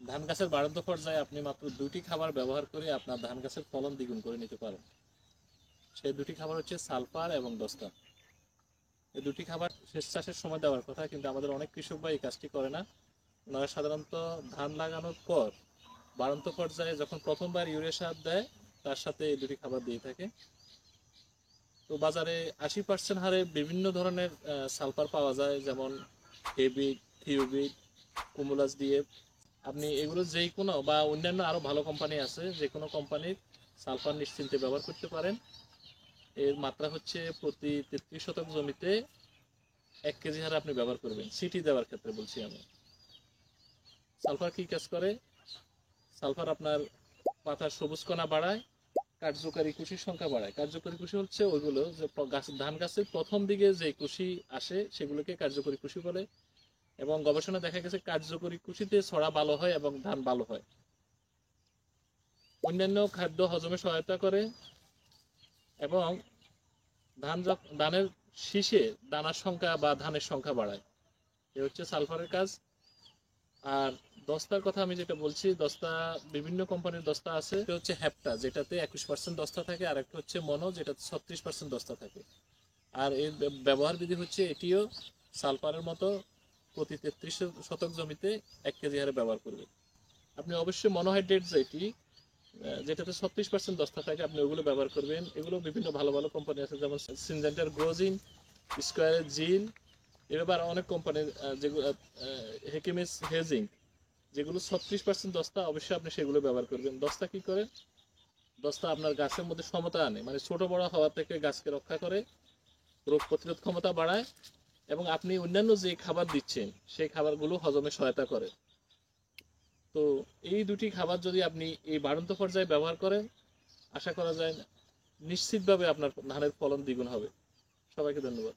ধান গাছের বাড়ন্ত পর্যায়ে আপনি মাত্র 2টি খাবার ব্যবহার করে আপনার ধান গাছের ফলন দ্বিগুণ করে নিতে পারেন। সেই 2টি খাবার হচ্ছে সালফার এবং দস্তা। এই 2টি খাবার শেষ চাষের সময় দেওয়ার কথা, কিন্তু আমাদের অনেক কৃষক ভাই এই কাজটি করে না। ওনারা সাধারণত ধান লাগানোর পর বাড়ন্ত পর্যায়ে যখন প্রথমবার ইউরিয়া সার দেয় তার সাথে এই 2টি খাবার দিয়ে থাকে। তো বাজারে 80% হারে বিভিন্ন ধরনের সালফার পাওয়া যায়, যেমন হেবিট, থিওবিট, কুমুলাস ডিএফ। আপনি এগুলো যেই কোনো বা অন্যান্য আরও ভালো কোম্পানি আছে, যে কোনো কোম্পানির সালফার নিশ্চিন্তে ব্যবহার করতে পারেন। এর মাত্রা হচ্ছে প্রতি 33 শতক জমিতে 1 কেজি হারে আপনি ব্যবহার করবেন, সিটি দেওয়ার ক্ষেত্রে বলছি আমি। সালফার কি কাজ করে? সালফার আপনার পাতার সবুজ কণা বাড়ায়, কার্যকারী কুশির সংখ্যা বাড়ায়। কার্যকরী কুশি হচ্ছে ওইগুলো যে ধান গাছের প্রথম দিকে যে কুশি আসে সেগুলোকে কার্যকরী কুশি বলে। এবং গবেষণা দেখা গেছে কার্যকরী কুশিতে ছড়া ভালো হয় এবং ধান ভালো হয়। অন্যান্য খাদ্য হজমে সহায়তা করে এবং ধানের শীষে দানার সংখ্যা বা ধানের সংখ্যা বাড়ায়। এ হচ্ছে সালফারের কাজ। আর দস্তার কথা আমি যেটা বলছি, দস্তা বিভিন্ন কোম্পানির দস্তা আছে। এটা হচ্ছে হ্যাপটা, যেটাতে 21% দস্তা থাকে, আর একটা হচ্ছে মনো, যেটাতে 36% দস্তা থাকে। আর এর ব্যবহার বিধি হচ্ছে এটিও সালফারের মতো প্রতি 33 শতক জমিতে 1 কেজি হারে ব্যবহার করবে। আপনি অবশ্যই মনোহাইড্রেট যেটাতে 36% দস্তা থাকে, আপনি ওগুলো ব্যবহার করবেন। এগুলো বিভিন্ন ভালো ভালো কোম্পানি আছে, যেমন সিনজেন্টার গ্রোজিন, স্কোয়ারের জিন, এবার অনেক কোম্পানির যেগুলো হেকিমিস হেজিং, যেগুলো 36% দস্তা, অবশ্যই আপনি সেগুলো ব্যবহার করবেন। দস্তা কি করে? দস্তা আপনার গাছের মধ্যে সমতা আনে, মানে ছোট বড় হওয়া থেকে গাছকে রক্ষা করে, রোগ প্রতিরোধ ক্ষমতা বাড়ায়, এবং আপনি অন্যান্য যে খাবার দিচ্ছেন সেই খাবারগুলো হজমে সহায়তা করে। তো এই 2টি খাবার যদি আপনি এই বাড়ন্ত পর্যায়ে ব্যবহার করেন, আশা করা যায় নিশ্চিতভাবে আপনার ধানের ফলন দ্বিগুণ হবে। সবাইকে ধন্যবাদ।